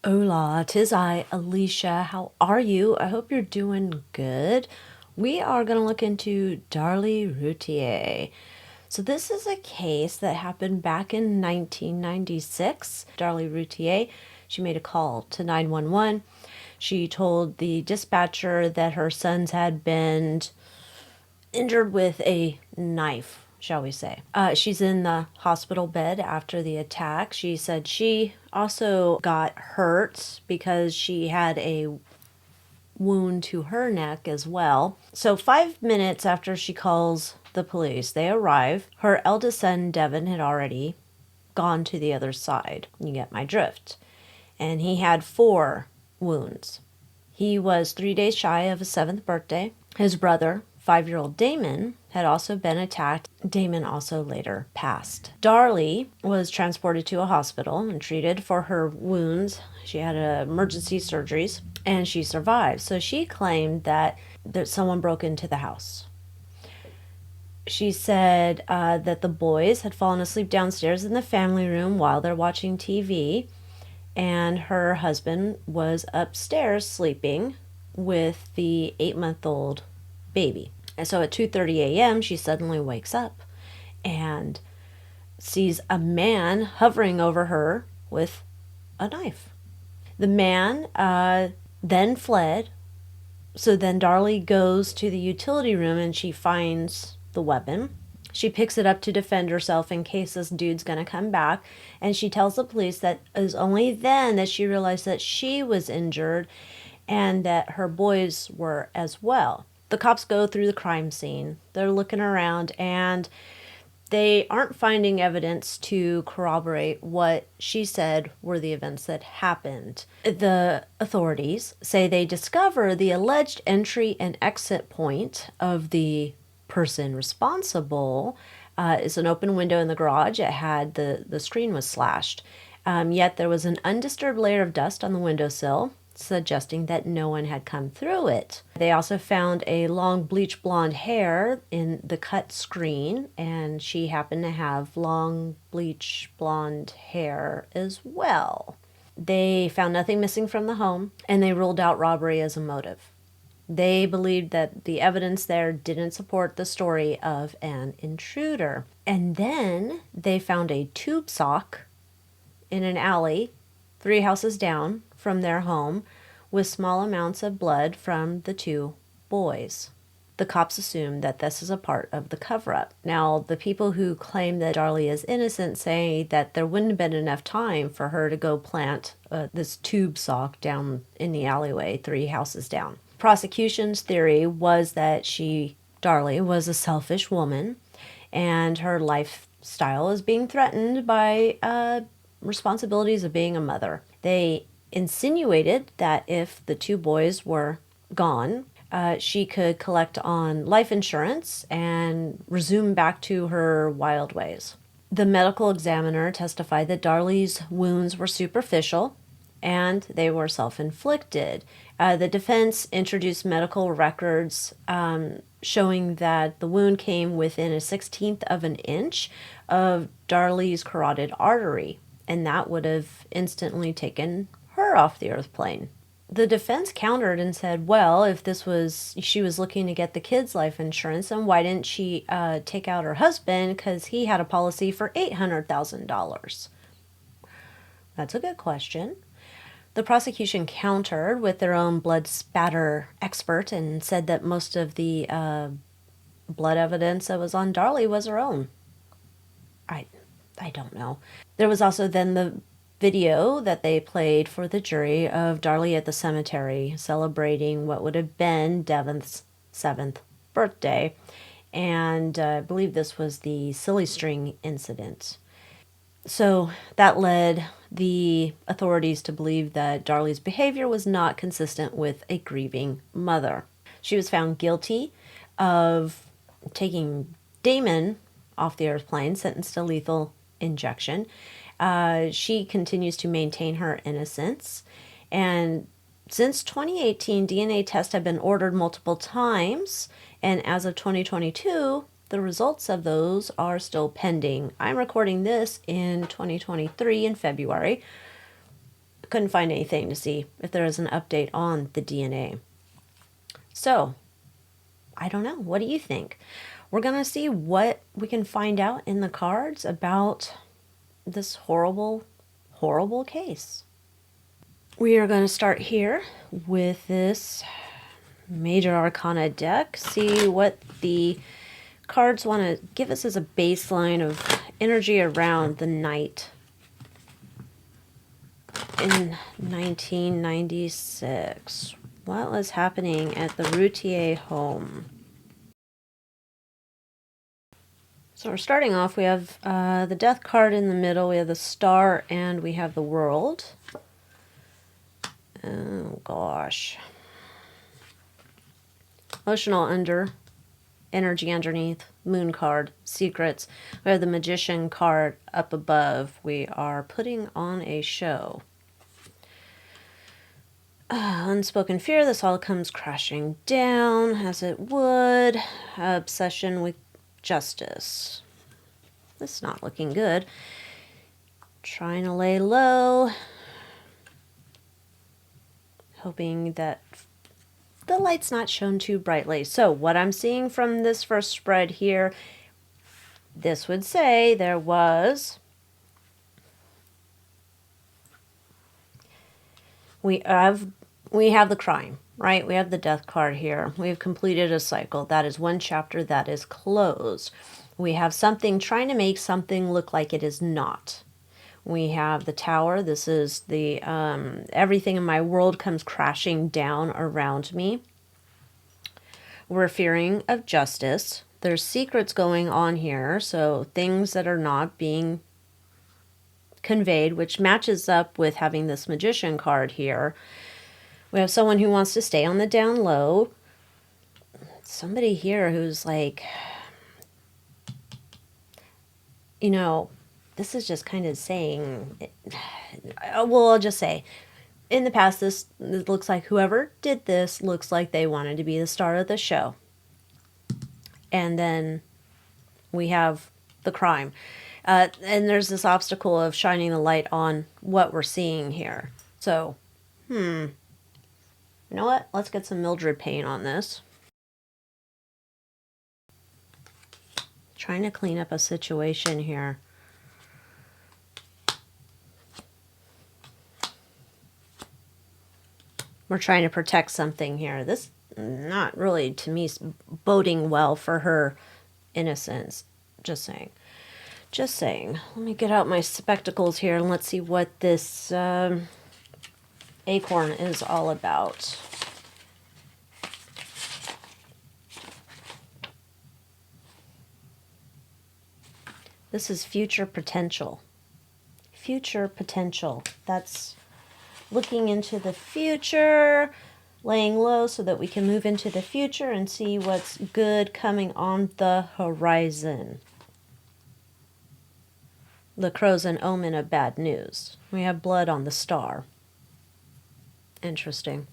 Hola, 'tis I, Alycia. How are you? I hope you're doing good. We are going to look into Darlie Routier. So this is a case that happened back in 1996. Darlie Routier, she made a call to 911. She told the dispatcher that her sons had been injured with a knife, shall we say. She's in the hospital bed after the attack. She said she also got hurt because she had a wound to her neck as well. So 5 minutes after she calls the police, they arrive. Her eldest son, Devin, had already gone to the other side. You get my drift. And he had 4 wounds. He was 3 days shy of his 7th birthday. His brother, 5-year-old Damon, had also been attacked. Damon also later passed. Darlie was transported to a hospital and treated for her wounds. She had emergency surgeries and she survived. So she claimed that someone broke into the house. She said that the boys had fallen asleep downstairs in the family room while they're watching TV, and her husband was upstairs sleeping with the 8-month-old baby. And so at 2:30 a.m., she suddenly wakes up and sees a man hovering over her with a knife. The man then fled. So then Darlie goes to the utility room and she finds the weapon. She picks it up to defend herself in case this dude's going to come back. And she tells the police that it was only then that she realized that she was injured and that her boys were as well. The cops go through the crime scene. They're looking around and they aren't finding evidence to corroborate what she said were the events that happened. The authorities say they discover the alleged entry and exit point of the person responsible is an open window in the garage. It had the screen was slashed. Yet there was an undisturbed layer of dust on the windowsill, suggesting that no one had come through it. They also found a long bleach blonde hair in the cut screen, and she happened to have long bleach blonde hair as well. They found nothing missing from the home, and they ruled out robbery as a motive. They believed that the evidence there didn't support the story of an intruder. And then they found a tube sock in an alley 3 houses down from their home with small amounts of blood from the 2 boys. The cops assume that this is a part of the cover-up. Now, the people who claim that Darlie is innocent say that there wouldn't have been enough time for her to go plant this tube sock down in the alleyway 3 houses down. Prosecution's theory was that Darlie, was a selfish woman and her lifestyle is being threatened by responsibilities of being a mother. They insinuated that if the 2 boys were gone, she could collect on life insurance and resume back to her wild ways. The medical examiner testified that Darlie's wounds were superficial and they were self-inflicted. The defense introduced medical records showing that the wound came within a 1/16 of an inch of Darlie's carotid artery, and that would have instantly taken her off the earth plane. The defense countered and said, well, if she was looking to get the kids' life insurance, then why didn't she take out her husband, because he had a policy for $800,000? That's a good question. The prosecution countered with their own blood spatter expert and said that most of the blood evidence that was on Darlie was her own. I don't know. There was also then the video that they played for the jury of Darlie at the cemetery celebrating what would have been Devin's 7th birthday. And I believe this was the silly string incident. So that led the authorities to believe that Darlie's behavior was not consistent with a grieving mother. She was found guilty of taking Damon off the earth plane, sentenced to lethal injection. She continues to maintain her innocence. And since 2018, DNA tests have been ordered multiple times. And as of 2022, the results of those are still pending. I'm recording this in 2023 in February. couldn't find anything to see if there is an update on the DNA. So, I don't know. What do you think? We're going to see what we can find out in the cards about this horrible, horrible case. We are going to start here with this Major Arcana deck. See what the cards want to give us as a baseline of energy around the night in 1996. What was happening at the Routier home? So we're starting off, we have the Death card in the middle, we have the Star, and we have the World. Oh gosh. Emotional under, energy underneath, Moon card, secrets. We have the Magician card up above. We are putting on a show. Unspoken fear, this all comes crashing down, as it would. Obsession with justice. This is not looking good. Trying to lay low. Hoping that the light's not shown too brightly. So what I'm seeing from this first spread here, this would say there was... We have the crime, right? We have the Death card here. We've completed a cycle. That is one chapter that is closed. We have something trying to make something look like it is not. We have the Tower. This is the everything in my world comes crashing down around me. We're fearing of justice. There's secrets going on here, so things that are not being conveyed, which matches up with having this Magician card here. We have someone who wants to stay on the down low. Somebody here who's like, you know, this is just kind of saying, well, I'll just say, in the past, this looks like whoever did this looks like they wanted to be the star of the show. And then we have the crime. And there's this obstacle of shining the light on what we're seeing here. So, you know what? Let's get some Mildred paint on this. Trying to clean up a situation here. We're trying to protect something here. This not really, to me, boding well for her innocence. Just saying. Just saying. Let me get out my spectacles here and let's see what this acorn is all about. This is future potential. Future potential. That's looking into the future, laying low so that we can move into the future and see what's good coming on the horizon. The crow's an omen of bad news. We have blood on the star. Interesting.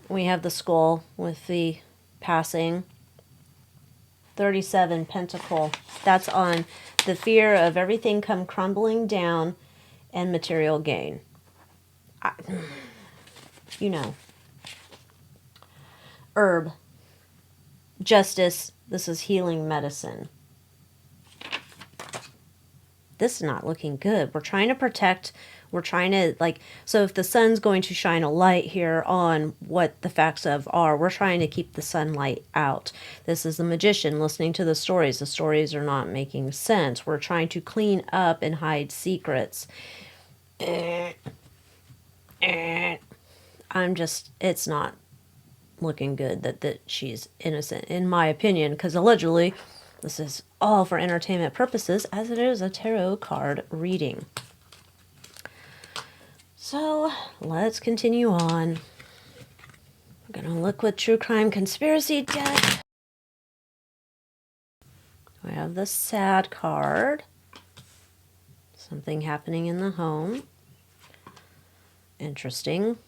We have the skull with the passing. 37 pentacle. That's on the fear of everything come crumbling down and material gain. You know. Herb. Justice. This is healing medicine. This is not looking good. We're trying to protect. We're trying to, like, so if the sun's going to shine a light here on what the facts of are, we're trying to keep the sunlight out. This is the magician listening to the stories. The stories are not making sense. We're trying to clean up and hide secrets. It's not looking good that she's innocent, in my opinion, because allegedly this is all for entertainment purposes, as it is a tarot card reading. So let's continue on. We're going to look with True Crime Conspiracy deck. We have the Sad card. Something happening in the home. Interesting.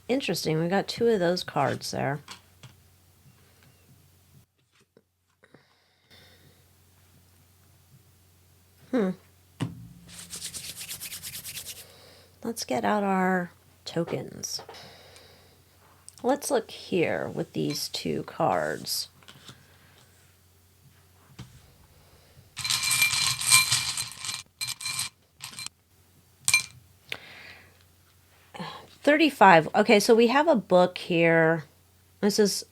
Interesting. We got 2 of those cards there. Let's get out our tokens. Let's look here with these 2 cards. 35. Okay, so we have a book here. This is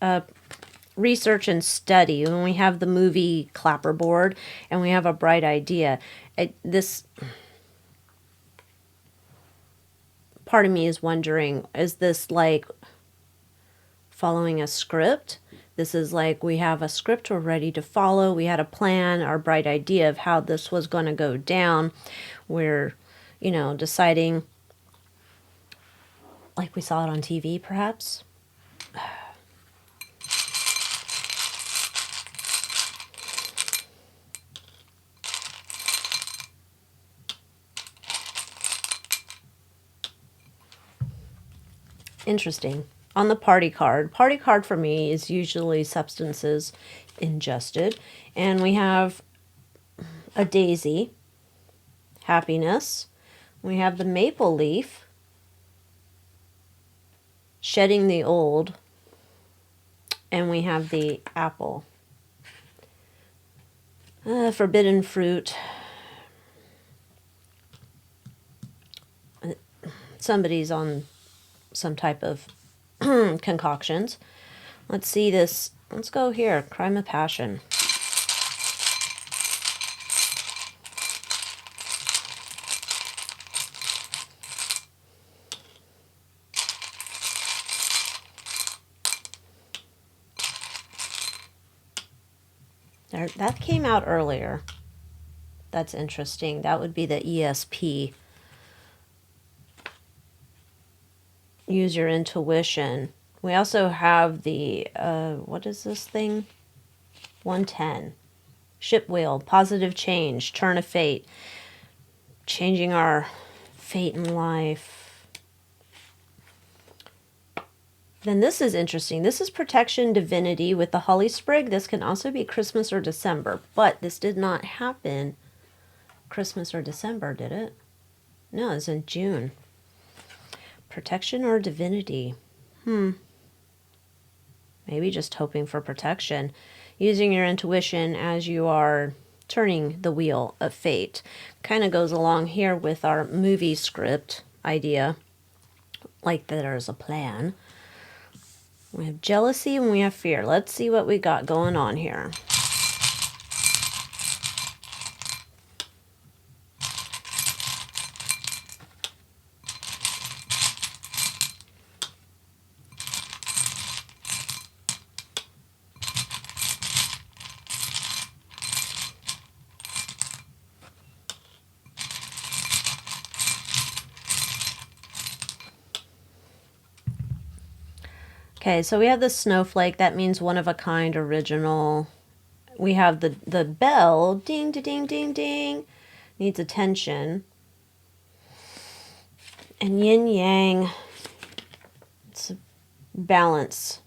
research and study. And we have the movie clapperboard, and we have a bright idea. This part of me is wondering, is this like following a script? This is like we have a script we're ready to follow. We had a plan, our bright idea of how this was going to go down. We're, deciding, like we saw it on TV, perhaps. Interesting. On the party card for me is usually substances ingested. And we have a daisy, happiness. We have the maple leaf, shedding the old. And we have the apple, forbidden fruit. Somebody's on some type of concoctions. Let's see this. Let's go here. Crime of passion. There, that came out earlier. That's interesting. That would be the ESP. Use your intuition. We also have the, what is this thing? 110. Ship wheel, positive change, turn of fate. Changing our fate in life. Then this is interesting. This is protection, divinity with the holly sprig. This can also be Christmas or December, but this did not happen Christmas or December, did it? No, it's in June. Protection or divinity? Maybe just hoping for protection. Using your intuition as you are turning the wheel of fate. Kind of goes along here with our movie script idea. Like there's a plan. We have jealousy and we have fear. Let's see what we got going on here. Okay, so we have the snowflake. That means one of a kind, original. We have the bell. Ding, ding, ding, ding. Needs attention. And yin yang. It's balance.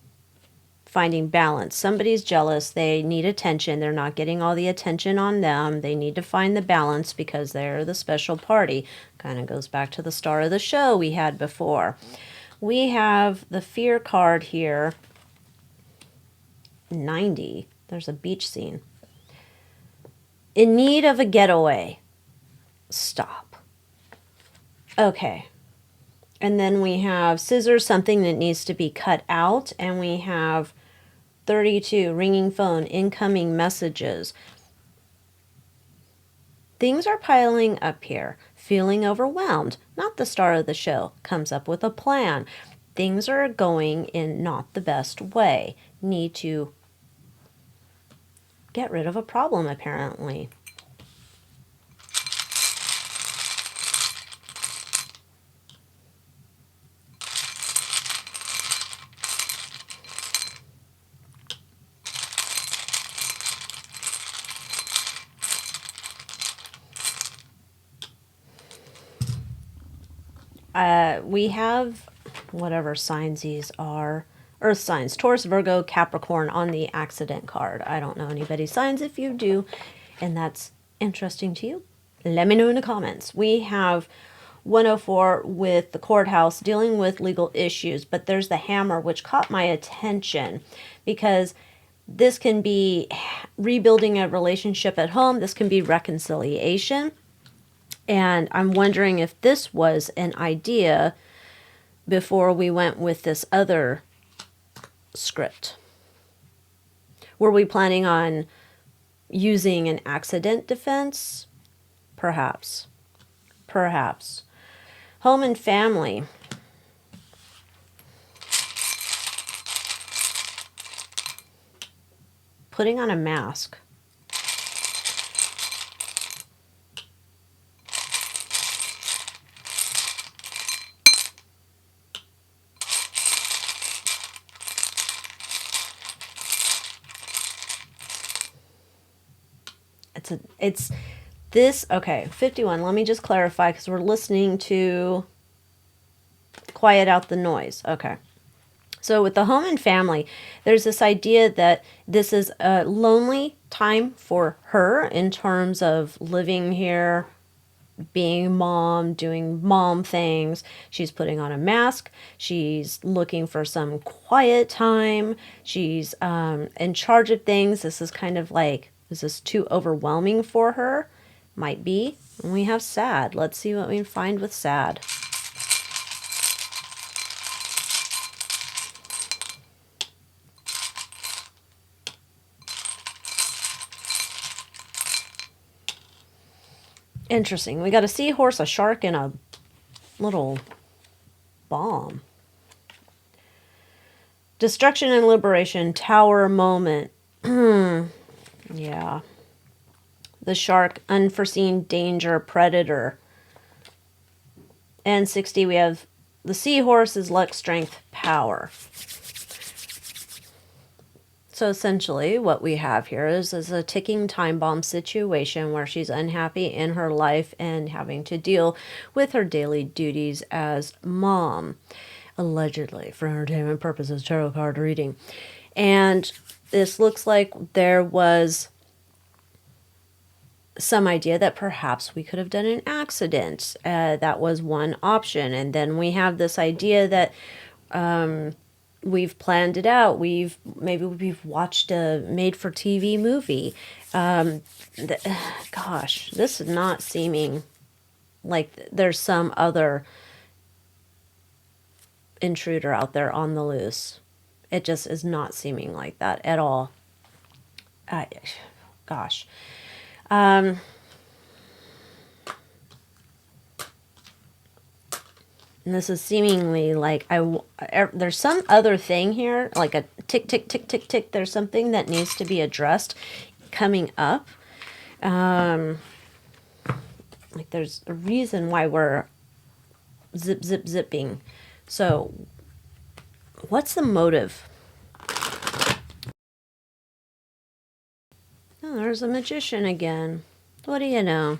Finding balance. Somebody's jealous. They need attention. They're not getting all the attention on them. They need to find the balance because they're the special party. Kind of goes back to the star of the show we had before. We have the fear card here. 90. There's a beach scene. In need of a getaway. Stop. Okay. And then we have scissors, something that needs to be cut out. And we have 32, ringing phone, incoming messages. Things are piling up here. Feeling overwhelmed. Not the star of the show. Comes up with a plan. Things are going in not the best way. Need to get rid of a problem, apparently. We have whatever signs these are. Earth signs, Taurus, Virgo, Capricorn on the accident card. I don't know anybody's signs. If you do, and that's interesting to you, let me know in the comments. We have 104 with the courthouse dealing with legal issues, but there's the hammer, which caught my attention because this can be rebuilding a relationship at home. This can be reconciliation. And I'm wondering if this was an idea before we went with this other script. Were we planning on using an accident defense? Perhaps. Perhaps. Home and family. Putting on a mask. It's this, okay, 51. Let me just clarify because we're listening to quiet out the noise. Okay. So with the home and family, there's this idea that this is a lonely time for her in terms of living here, being mom, doing mom things. She's putting on a mask. She's looking for some quiet time. She's in charge of things. This is kind of like, is this too overwhelming for her? Might be. And we have sad. Let's see what we can find with sad. Interesting. We got a seahorse, a shark, and a little bomb. Destruction and liberation, tower moment. Yeah. The shark, unforeseen danger, predator. And 60, we have the seahorse is luck, strength, power. So essentially what we have here is a ticking time bomb situation where she's unhappy in her life and having to deal with her daily duties as mom, allegedly, for entertainment purposes, tarot card reading. And this looks like there was some idea that perhaps we could have done an accident. That was one option. And then we have this idea that we've planned it out. Maybe we've watched a made-for-TV movie. Gosh, this is not seeming like there's some other intruder out there on the loose. It just is not seeming like that at all. Gosh. And this is seemingly like there's some other thing here, like a tick, tick, tick, tick, tick. There's something that needs to be addressed coming up. Like there's a reason why we're zip, zip, zipping. So what's the motive? Oh, there's a magician again. What do you know?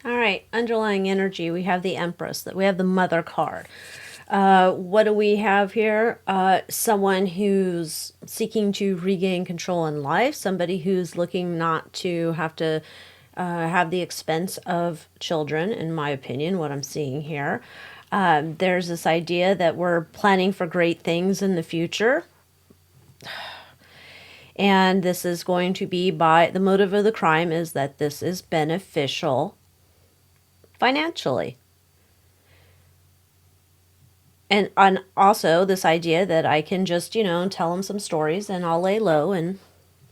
All right, underlying energy, we have the Empress, that we have the Mother card. What do we have here? Someone who's seeking to regain control in life, somebody who's looking not to have to have the expense of children, in my opinion, what I'm seeing here. There's this idea that we're planning for great things in the future. And this is going to be the motive of the crime is that this is beneficial financially. And also this idea that I can just, tell them some stories and I'll lay low and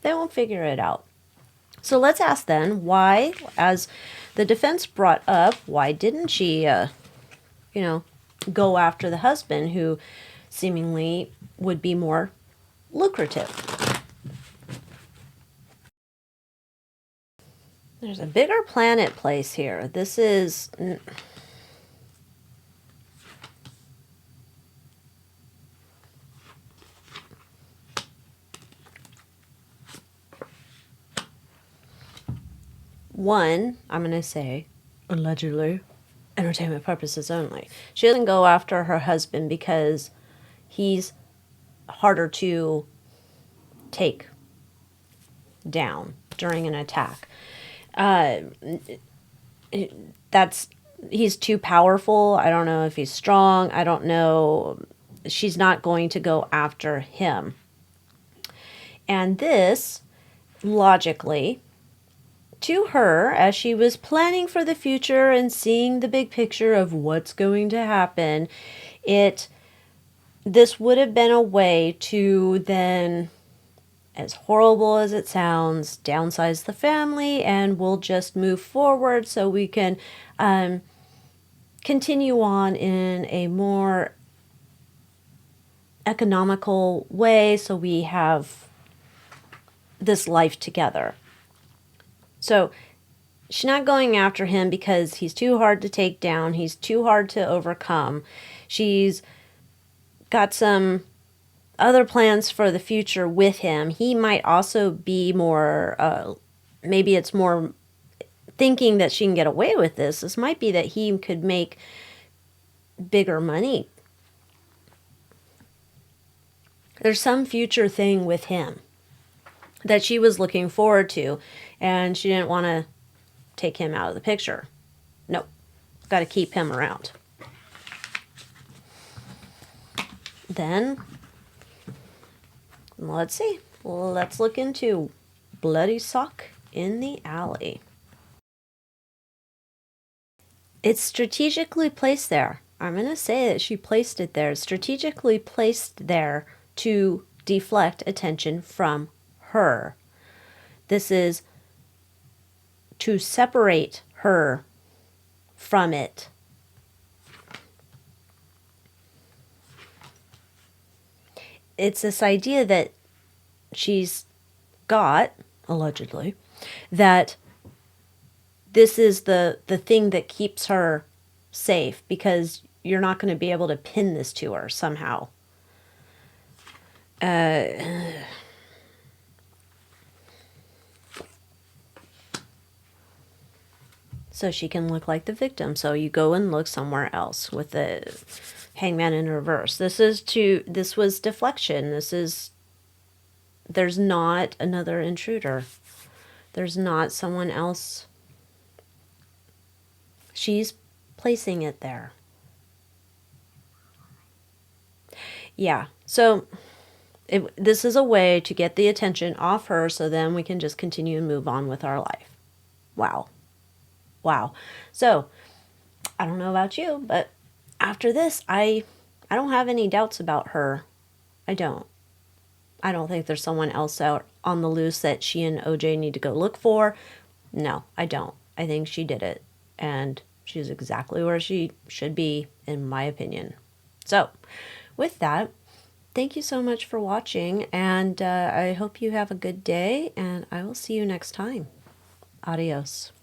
they won't figure it out. So let's ask then, why, as the defense brought up, why didn't she, go after the husband who seemingly would be more lucrative? There's a bigger planet place here. This is... One, I'm going to say, allegedly, entertainment purposes only. She doesn't go after her husband because he's harder to take down during an attack. That's he's too powerful. I don't know if he's strong. I don't know. She's not going to go after him. And this, logically, to her, as she was planning for the future and seeing the big picture of what's going to happen, this would have been a way to then, as horrible as it sounds, downsize the family, and we'll just move forward so we can continue on in a more economical way, so we have this life together. So she's not going after him because he's too hard to take down. He's too hard to overcome. She's got some other plans for the future with him. He might also be more, maybe it's more thinking that she can get away with this. This might be that he could make bigger money. There's some future thing with him that she was looking forward to, and she didn't want to take him out of the picture. Nope. Got to keep him around. Then, let's see. Let's look into Bloody Sock in the Alley. It's strategically placed there. I'm going to say that she placed it there. It's strategically placed there to deflect attention from her. This is to separate her from it. It's this idea that she's got, allegedly, that this is the thing that keeps her safe, because you're not going to be able to pin this to her somehow. So she can look like the victim. So you go and look somewhere else with the hangman in reverse. This was deflection. There's not another intruder. There's not someone else. She's placing it there. Yeah, so this is a way to get the attention off her, so then we can just continue and move on with our life. Wow. So, I don't know about you, but after this, I don't have any doubts about her. I don't think there's someone else out on the loose that she and OJ need to go look for. No, I don't. I think she did it, and she's exactly where she should be, in my opinion. So, with that, thank you so much for watching, and I hope you have a good day, and I will see you next time. Adios.